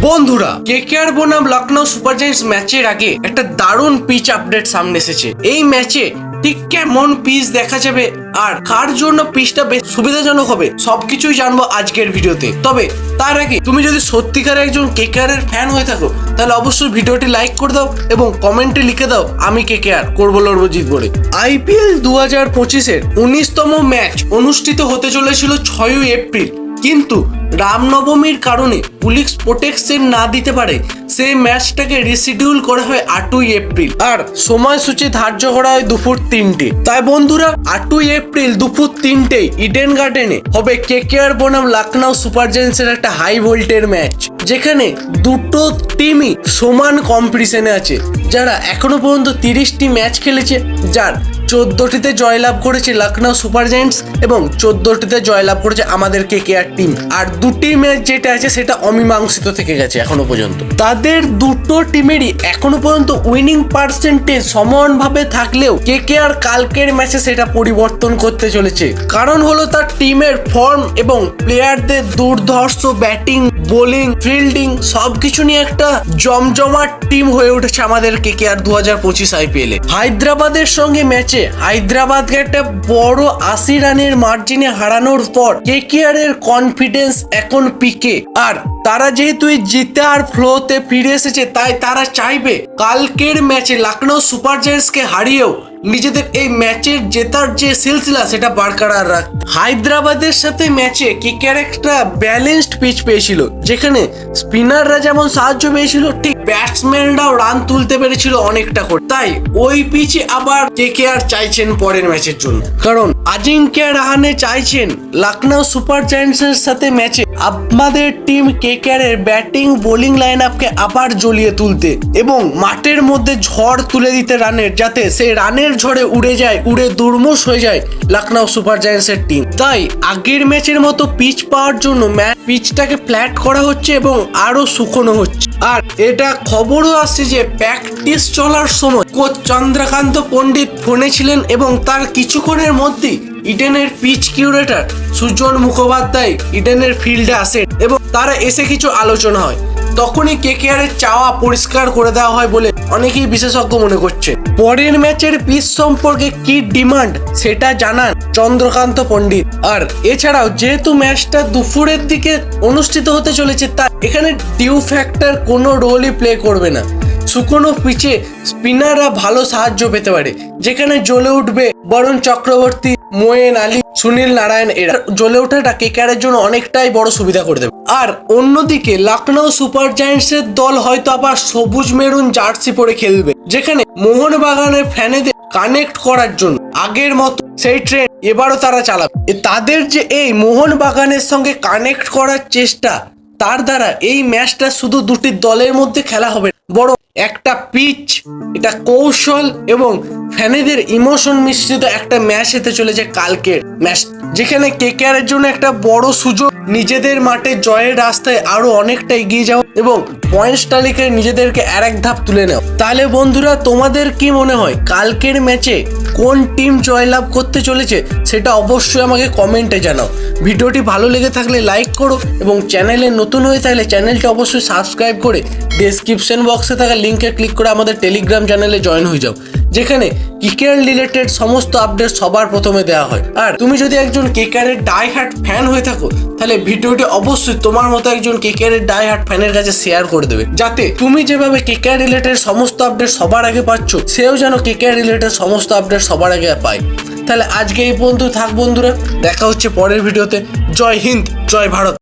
বন্ধুরা, কেকেআর বনাম Lucknow super giants ম্যাচের আগে একটা দারুণ পিচ আপডেট সামনে এসেছে। এই ম্যাচে ঠিক কেমন পিচ দেখা যাবে আর কার জন্য পিচটা বেশ সুবিধাজনক হবে সবকিছুই জানবো আজকের ভিডিওতে। তবে তার আগে তুমি যদি সত্যিকার একজন কেকেআর এর ফ্যান হয়ে থাকো তাহলে অবশ্যই ভিডিওটি লাইক করে দাও এবং কমেন্টে লিখে দাও আমি কেকেআর করবো লড়বো জিতবো রে। আইপিএল 2025-এর 19তম ম্যাচ অনুষ্ঠিত হতে চলেছিল 6 এপ্রিল, কিন্তু রামনবমীর কারণে পুলিশ প্রোটেকশন না দিতে পারে সেই ম্যাচটাকে রিশিডিউল করা হয় 8ই এপ্রিল আর সময়সূচি ধার্য করা হয় দুপুর 3টে। তাই বন্ধুরা, 8ই এপ্রিল দুপুর 3টে ইডেন গার্ডেনে হবে কেকেআর বনাম লখনৌ সুপার জায়ান্টসের একটা হাই ভোল্টের ম্যাচ, যেখানে দুটো টিমই সমান কম্পিটিশনে আছে। যারা এখনো পর্যন্ত 30টি ম্যাচ খেলেছে, যার 14টিতে জয়লাভ করেছে লখনৌ সুপার জায়ান্টস এবং 14টিতে জয়লাভ করেছে আমাদের কেকেআর টিম। আর দুটি ম্যাচ যেটা আছে সেটা অমীমাংসিত থেকে গেছে এখনো পর্যন্ত। তাদের দুটো টিমেরই এখনো পর্যন্ত উইনিং পার্সেন্টেজ সমানভাবে থাকলেও কেকেআর কালকের ম্যাচে সেটা পরিবর্তন করতে চলেছে। কারণ হলো তার টিমের ফর্ম এবং প্লেয়ারদের দুর্ধর্ষ ব্যাটিং, বোলিং, ফিল্ডিং সবকিছু নিয়ে একটা জমজমাট টিম হয়ে উঠেছে আমাদের কেকেআর 2025 আইপিএল এ। হায়দ্রাবাদের সঙ্গে ম্যাচে হায়দ্রাবাদকে একটা বড় 80 রানের মার্জিনে হারানোর পর কেকেআর এর কনফিডেন্স এখন পিকে। আর তারা যেহেতু জিতার ফ্লোতে ফিরে এসেছে, তাই তারা চাইবে কালকের ম্যাচে লখনৌ সুপার জায়ান্টসকে হারিয়েও নিজেদের এই ম্যাচের জেতার যে সিলসিলা সেটা বরকরার রাখ। হায়দ্রাবাদের সাথে ম্যাচে কেকেআর একটা ব্যালেন্সড পিচ পেয়েছিল, যেখানে স্পিনাররা যেমন সাহায্য পেয়েছিল ঠিক ব্যাটসম্যানরাও রান তুলতে পেরেছিল অনেকটা করে। তাই ওই পিচে আবার কেকেআর চাইছেন পরের ম্যাচের জন্য, কারণ আজিঙ্ক্য রাহানে চাইছেন লখনৌ সুপার জায়ান্টসের সাথে ম্যাচে আমাদের টিম কেকেআর এর ব্যাটিং বোলিং লাইন আপকে আবার জ্বলিয়ে তুলতে এবং মাঠের মধ্যে ঝড় তুলে দিতে রানের, যাতে সেই রানের ঝড়ে উড়ে দুর্মুষ হয়ে যায় লখনৌ সুপার জায়ান্টসের টিম। তাই আগের ম্যাচের মতো পিচ পাওয়ার জন্য পিচটাকে ফ্ল্যাট করা হচ্ছে এবং আরো শুকনো হচ্ছে। আর এটা খবরও আসছে যে প্র্যাকটিস চলার সময় কোচ চন্দ্রকান্ত পণ্ডিত ফোনে ছিলেন এবং তার কিছুক্ষণের মধ্যেই ইডেনের পিচ কিউরেটর সুজন মুখোপাধ্যায় ইডেনের ফিল্ডে আসেন এবং তারা এসে কিছু আলোচনা হয়। তখনই কেকেআর এর চাওয়া পরিষ্কার করে দেওয়া হয় বলে অনেকেই বিশেষজ্ঞ মনে করছে। পরের ম্যাচের পিচ সম্পর্কে কি ডিমান্ড সেটা জানান চন্দ্রকান্ত পণ্ডিত। আর এছাড়াও যেহেতু ম্যাচটা দুপুরের দিকে অনুষ্ঠিত হতে চলেছে, তাই এখানে ডিউ ফ্যাক্টর কোনো রোলই প্লে করবে না। শুকনো পিচে স্পিনাররা ভালো সাহায্য পেতে পারে, যেখানে জ্বলে উঠবে বরুণ চক্রবর্তী, মোয়েন আলী, সুনীল নারায়ণ। এরা জ্বলে ওঠাটা কেকেআর এর জন্য অনেকটাই বড় সুবিধা করে দেবে। আর অন্যদিকে লখনৌ সুপার জায়ান্টসের দল হয়তো আবার সবুজ মেরুন জার্সি পরে খেলবে, যেখানে মোহনবাগানের ফ্যানেদের কানেক্ট করার জন্য আগের মতো সেই ট্রেন্ড এবারও তারা চালাবে। তাদের যে এই মোহনবাগানের সঙ্গে কানেক্ট করার চেষ্টা, তার দ্বারা এই ম্যাচটা শুধু দুটি দলের মধ্যে খেলা হবে, বড় একটা পিচ, এটা কৌশল এবং ফ্যানেদের ইমোশন মিশ্রিত একটা ম্যাচ হতে চলেছে কালকের ম্যাচ, যেখানে কেকেআর এর জন্য একটা বড় সুযোগ নিজেদের মাঠে জয়ের রাস্তায় আরো অনেকটা এগিয়ে যাও এবং পয়েন্টস তালিকায় নিজেদেরকে আরেক ধাপ তুলে নাও। তাহলে বন্ধুরা, তোমাদের কি মনে হয় কালকের ম্যাচে কোন টিম জয়লাভ করতে চলেছে সেটা অবশ্যই আমাকে কমেন্টে জানাও। ভিডিওটি ভালো লেগে থাকলে লাইক করো এবং চ্যানেলে নতুন হয়ে থাকলে চ্যানেলটি অবশ্যই সাবস্ক্রাইব করে ডেসক্রিপশন বক্সে থাকা লিঙ্কে ক্লিক করে আমাদের টেলিগ্রাম চ্যানেলে জয়েন হয়ে যাও, যেখানে কেকেআর রিলেটেড সমস্ত আপডেট সবার প্রথমে দেওয়া হয়। আর তুমি যদি একজন কেকেআর এর ডাই হার্ট ফ্যান হয়ে থাকো তাহলে ভিডিওটি অবশ্যই তোমার মতো একজন কেকেআর এর ডাই হার্ট ফ্যানের কাছে শেয়ার করে দেবে, যাতে তুমি যেভাবে কেকেআর রিলেটেড সমস্ত আপডেট সবার আগে পাচ্ছ, সেও যেন কেকেআর রিলেটেড সমস্ত আপডেট সবার আগে পায়। তাহলে আজকে এই পর্যন্ত থাক বন্ধুরা, দেখা হচ্ছে পরের ভিডিওতে। জয় হিন্দ, জয় ভারত।